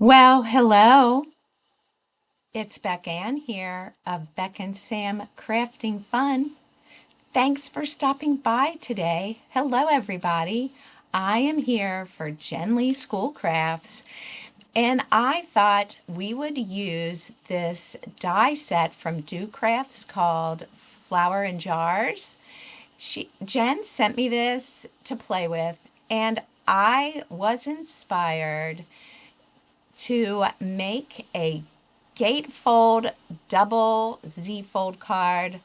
Well, hello. It's Beck Ann here of Beck and Sam Crafting Fun. Thanks for stopping by today. Hello, everybody. I am here for Jenlee Schoolcrafts, and I thought we would use this die set from Do Crafts called Flower in Jars. Jen sent me this to play with, and I was inspired to make a gatefold double Z fold card.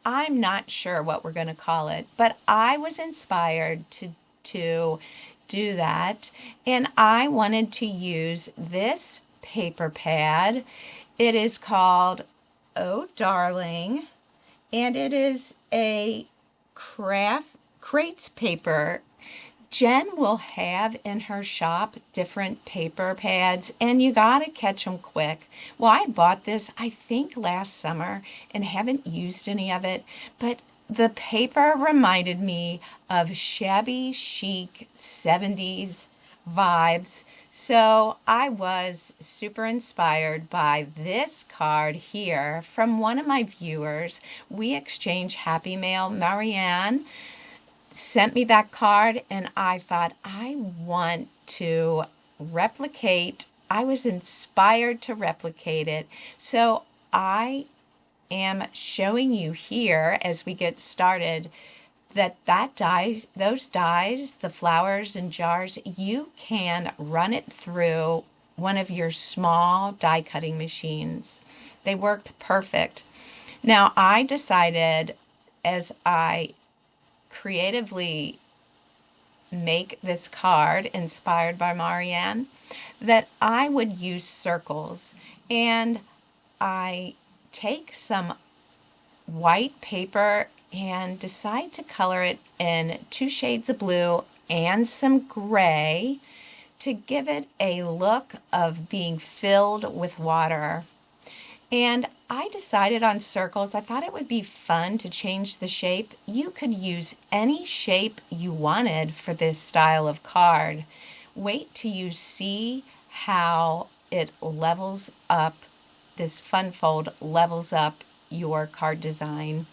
I'm not sure what we're going to call it, but I was inspired to do that, and I wanted to use this paper pad. It is called Oh Darling, and it is a craft crates paper. Jen will have in her shop different paper pads, and you gotta catch them quick. Well, I bought this, I think, last summer and haven't used any of it, but the paper reminded me of shabby chic 70s vibes. So I was super inspired by this card here from one of my viewers. We exchange happy mail. Marianne sent me that card, and I thought, I want to replicate. I was inspired to replicate it. So I am showing you here as we get started that dies, those dies, the flowers and jars, you can run it through one of your small die cutting machines. They worked perfect. Now I decided, as I creatively make this card inspired by Marianne, that I would use circles, and I take some white paper and decide to color it in 2 shades of blue and some gray to give it a look of being filled with water. And I decided on circles. I thought it would be fun to change the shape. You could use any shape you wanted for this style of card. Wait till you see how it levels up, this fun fold levels up your card design.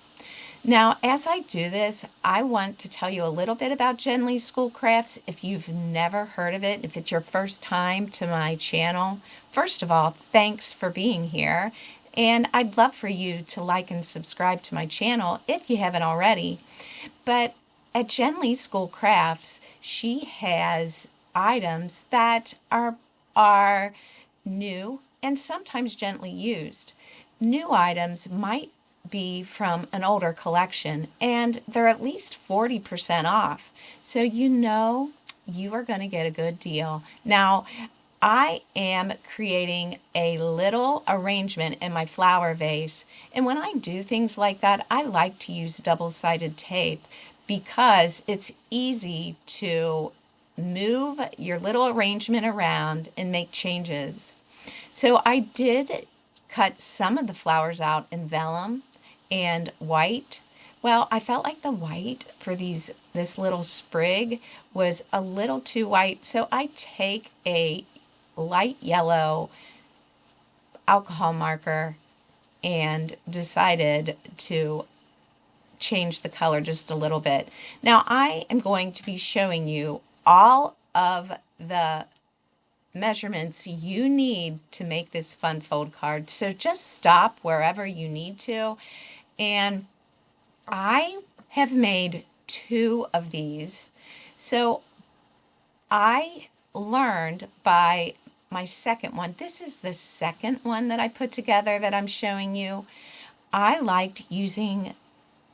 Now, as I do this, I want to tell you a little bit about Jenlee Schoolcrafts. If you've never heard of it, if it's your first time to my channel, first of all, thanks for being here. And I'd love for you to like and subscribe to my channel if you haven't already. But at Jenlee Schoolcrafts, she has items that are new and sometimes gently used. New items might be from an older collection, and they're at least 40% off. So you know you are going to get a good deal. Now, I am creating a little arrangement in my flower vase, and when I do things like that, I like to use double-sided tape because it's easy to move your little arrangement around and make changes. So I did cut some of the flowers out in vellum and white. Well, I felt like the white for this little sprig was a little too white, so I take a light yellow alcohol marker and decided to change the color just a little bit. Now I am going to be showing you all of the measurements you need to make this fun fold card. So just stop wherever you need to. And I have made 2 of these. So I learned by my second one. This is the second one that I put together that I'm showing you. I liked using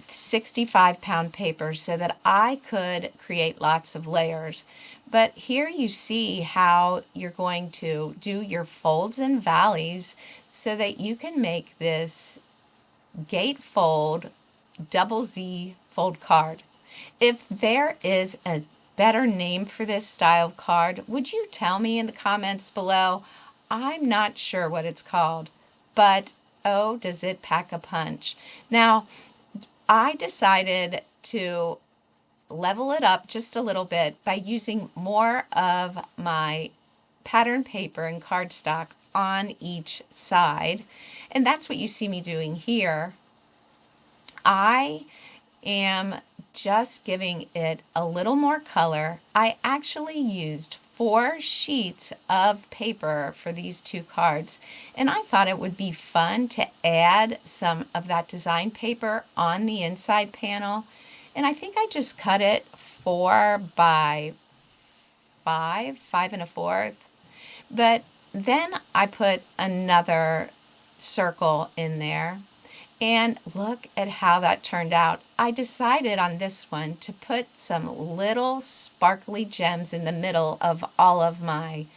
65-pound paper so that I could create lots of layers. But here you see how you're going to do your folds and valleys so that you can make this gatefold double Z fold card. If there is a better name for this style of card, would you tell me in the comments below? I'm not sure what it's called, but oh, does it pack a punch. Now, I decided to level it up just a little bit by using more of my pattern paper and cardstock on each side. And that's what you see me doing here. I am just giving it a little more color. I actually used 4 sheets of paper for these 2 cards, and I thought it would be fun to add some of that design paper on the inside panel. And I think I just cut it 4 by 5, 5 1/4. But then I put another circle in there, and look at how that turned out. I decided on this one to put some little sparkly gems in the middle of all of my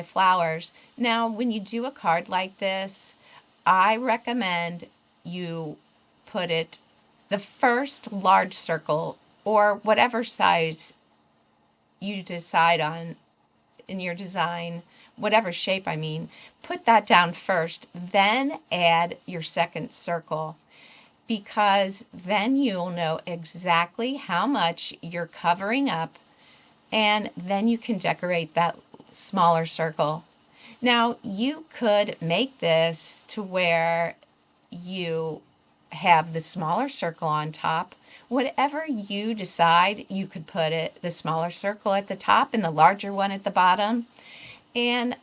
flowers. Now, when you do a card like this, I recommend you put it the first large circle, or whatever size you decide on in your design, whatever shape I mean, put that down first, then add your second circle, because then you'll know exactly how much you're covering up, and then you can decorate that smaller circle. Now, you could make this to where you have the smaller circle on top. Whatever you decide, you could put it the smaller circle at the top and the larger one at the bottom. And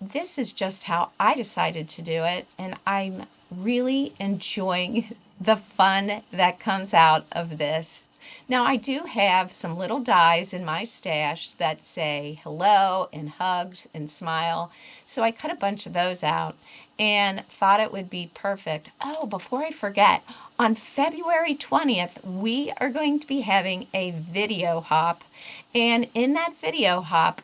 this is just how I decided to do it, and I'm really enjoying the fun that comes out of this. Now, I do have some little dies in my stash that say hello and hugs and smile, so I cut a bunch of those out and thought it would be perfect. Oh, before I forget, on February 20th, we are going to be having a video hop, and in that video hop,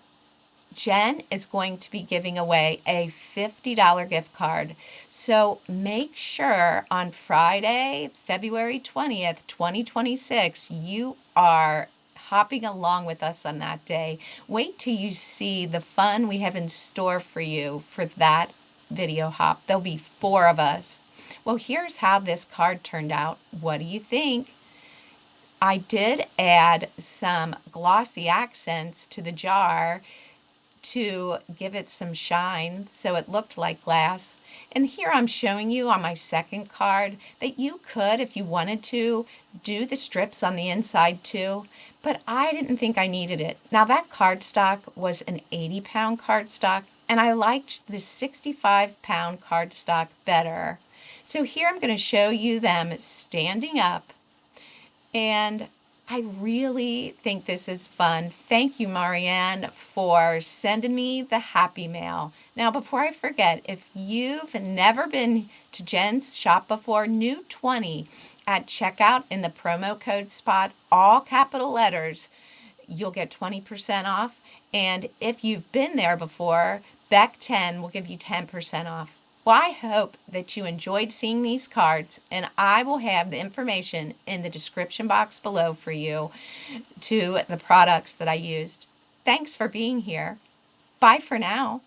Jen is going to be giving away a $50 gift card. So make sure on Friday, February 20th, 2026, you are hopping along with us on that day. Wait till you see the fun we have in store for you for that video hop. There'll be 4 of us. Well, here's how this card turned out. What do you think? I did add some glossy accents to the jar to give it some shine so it looked like glass. And here I'm showing you on my second card that you could, if you wanted to, do the strips on the inside too, but I didn't think I needed it. Now, that cardstock was an 80-pound cardstock, and I liked the 65-pound cardstock better. So here I'm going to show you them standing up, and I really think this is fun. Thank you, Marianne, for sending me the happy mail. Now, before I forget, if you've never been to Jen's shop before, new 20 at checkout in the promo code spot, all capital letters, you'll get 20% off. And if you've been there before, Beck 10 will give you 10% off. Well, I hope that you enjoyed seeing these cards, and I will have the information in the description box below for you to the products that I used. Thanks for being here. Bye for now.